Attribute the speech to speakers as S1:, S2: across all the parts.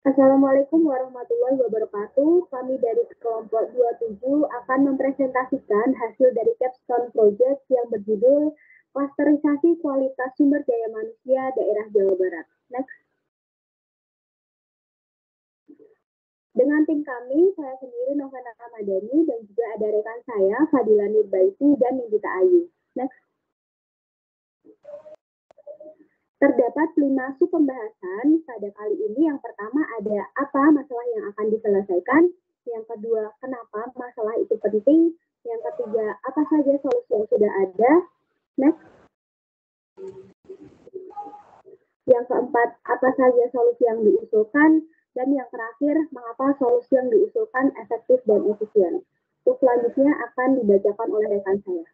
S1: Assalamualaikum warahmatullahi wabarakatuh. Kami dari kelompok 27 akan mempresentasikan hasil dari Capstone Project yang berjudul Klasterisasi Kualitas Sumber Daya Manusia Daerah Jawa Barat. Next. Dengan tim kami, saya sendiri Novena Ramadhani dan juga ada rekan saya Fadila Nurbaiti dan Nindita Ayu. Next. Terdapat 5 sub pembahasan pada kali ini. Yang pertama ada apa masalah yang akan diselesaikan. Yang kedua, kenapa masalah itu penting. Yang ketiga, apa saja solusi yang sudah ada. Next. Yang keempat, apa saja solusi yang diusulkan. Dan yang terakhir, mengapa solusi yang diusulkan efektif dan efisien. Untuk selanjutnya akan dibacakan oleh rekan saya.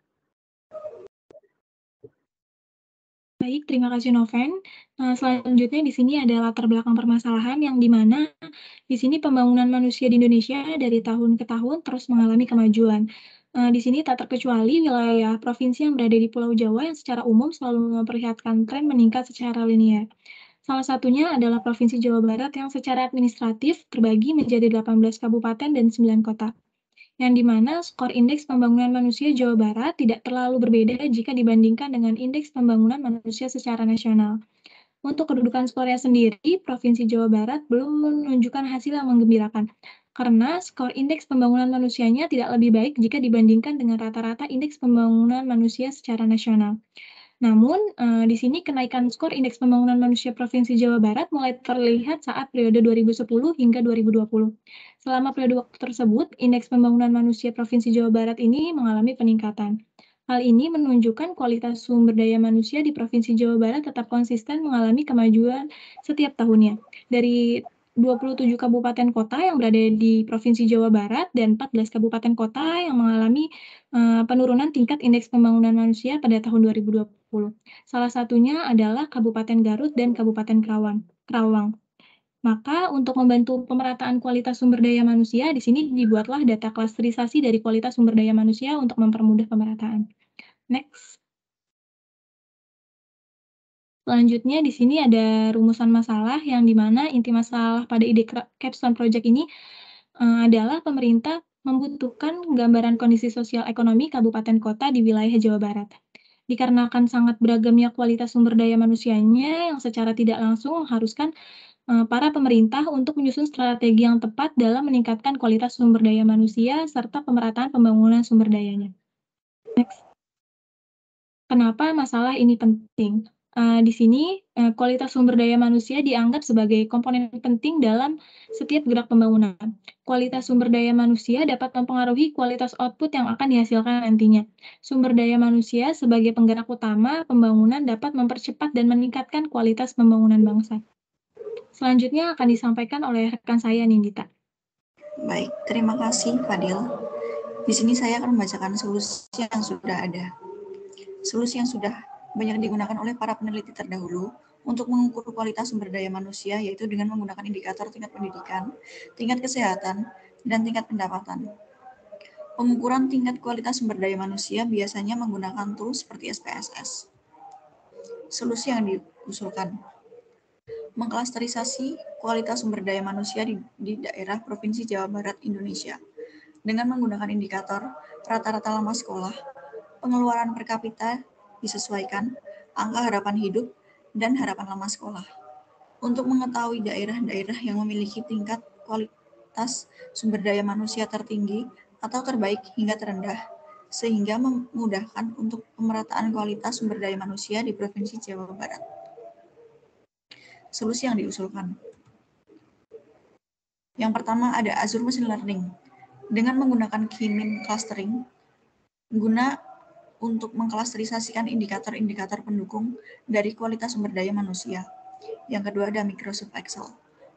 S2: Baik, terima kasih Noven. Selanjutnya di sini ada latar belakang permasalahan yang dimana di sini pembangunan manusia di Indonesia dari tahun ke tahun terus mengalami kemajuan. Di sini tak terkecuali wilayah provinsi yang berada di Pulau Jawa yang secara umum selalu memperlihatkan tren meningkat secara linear. Salah satunya adalah Provinsi Jawa Barat yang secara administratif terbagi menjadi 18 kabupaten dan 9 kota, yang dimana skor indeks pembangunan manusia Jawa Barat tidak terlalu berbeda jika dibandingkan dengan indeks pembangunan manusia secara nasional. Untuk kedudukan skornya sendiri, Provinsi Jawa Barat belum menunjukkan hasil yang menggembirakan, karena skor indeks pembangunan manusianya tidak lebih baik jika dibandingkan dengan rata-rata indeks pembangunan manusia secara nasional. Namun, di sini kenaikan skor indeks pembangunan manusia Provinsi Jawa Barat mulai terlihat saat periode 2010 hingga 2020. Selama periode waktu tersebut, indeks pembangunan manusia Provinsi Jawa Barat ini mengalami peningkatan. Hal ini menunjukkan kualitas sumber daya manusia di Provinsi Jawa Barat tetap konsisten mengalami kemajuan setiap tahunnya. Dari 27 kabupaten kota yang berada di Provinsi Jawa Barat dan 14 kabupaten kota yang mengalami penurunan tingkat indeks pembangunan manusia pada tahun 2020. Salah satunya adalah Kabupaten Garut dan Kabupaten Karawang. Maka untuk membantu pemerataan kualitas sumber daya manusia, di sini dibuatlah data klasterisasi dari kualitas sumber daya manusia untuk mempermudah pemerataan. Next. Selanjutnya di sini ada rumusan masalah yang dimana inti masalah pada ide Capstone Project ini adalah pemerintah membutuhkan gambaran kondisi sosial ekonomi kabupaten kota di wilayah Jawa Barat. Dikarenakan sangat beragamnya kualitas sumber daya manusianya yang secara tidak langsung mengharuskan para pemerintah untuk menyusun strategi yang tepat dalam meningkatkan kualitas sumber daya manusia serta pemerataan pembangunan sumber dayanya. Next. Kenapa masalah ini penting? Di sini, kualitas sumber daya manusia dianggap sebagai komponen penting dalam setiap gerak pembangunan. Kualitas sumber daya manusia dapat mempengaruhi kualitas output yang akan dihasilkan nantinya. Sumber daya manusia sebagai penggerak utama pembangunan dapat mempercepat dan meningkatkan kualitas pembangunan bangsa. Selanjutnya akan disampaikan oleh rekan saya, Nindita.
S3: Baik, terima kasih Fadil. Di sini saya akan membacakan solusi yang sudah ada. Solusi yang sudah banyak digunakan oleh para peneliti terdahulu untuk mengukur kualitas sumber daya manusia, yaitu dengan menggunakan indikator tingkat pendidikan, tingkat kesehatan, dan tingkat pendapatan. Pengukuran tingkat kualitas sumber daya manusia biasanya menggunakan tools seperti SPSS. Solusi yang diusulkan: mengklasterisasi kualitas sumber daya manusia di daerah Provinsi Jawa Barat Indonesia dengan menggunakan indikator rata-rata lama sekolah, pengeluaran per kapita disesuaikan, angka harapan hidup, dan harapan lama sekolah. Untuk mengetahui daerah-daerah yang memiliki tingkat kualitas sumber daya manusia tertinggi atau terbaik hingga terendah, sehingga memudahkan untuk pemerataan kualitas sumber daya manusia di Provinsi Jawa Barat. Solusi yang diusulkan: yang pertama ada Azure Machine Learning dengan menggunakan K-mean clustering guna untuk mengklasterisasikan indikator-indikator pendukung dari kualitas sumber daya manusia. Yang kedua ada Microsoft Excel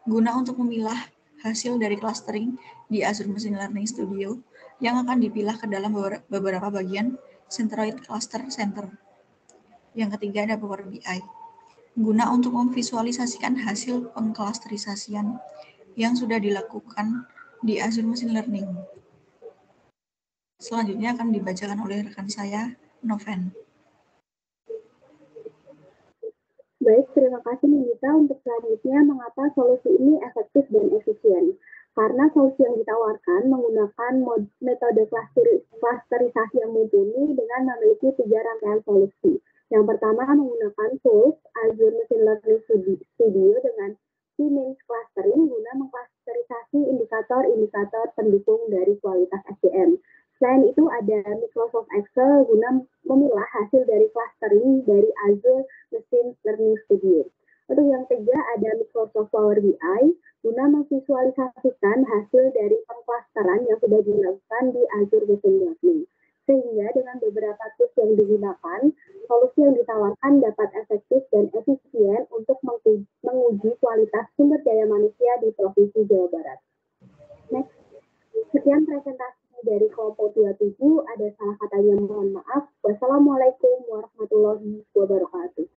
S3: guna untuk memilah hasil dari clustering di Azure Machine Learning Studio yang akan dipilah ke dalam beberapa bagian Centroid Cluster Center. Yang ketiga ada Power BI guna untuk memvisualisasikan hasil pengklasterisasian yang sudah dilakukan di Azure Machine Learning. Selanjutnya akan dibacakan oleh rekan saya, Noven.
S1: Baik, terima kasih Nindita. Untuk selanjutnya, mengapa solusi ini efektif dan efisien? Karena solusi yang ditawarkan menggunakan metode klasterisasi yang mumpuni dengan memiliki 3 rangkaian solusi. Yang pertama menggunakan tools Azure Machine Learning Studio dengan K-means clustering guna mengklasterisasi indikator-indikator pendukung dari kualitas SDM. Selain itu ada Microsoft Excel guna memilah hasil dari clustering dari Azure Machine Learning Studio. Untuk yang ketiga ada Microsoft Power BI guna memvisualisasikan hasil dari pengklasteran yang sudah dilakukan di Azure Machine Learning. Sehingga dengan beberapa tools yang digunakan, solusi yang ditawarkan dapat efektif dan efisien untuk menguji kualitas sumber daya manusia di Provinsi Jawa Barat. Next, sekian presentasi dari kelompok 27, ada salah katanya mohon maaf. Wassalamualaikum warahmatullahi wabarakatuh.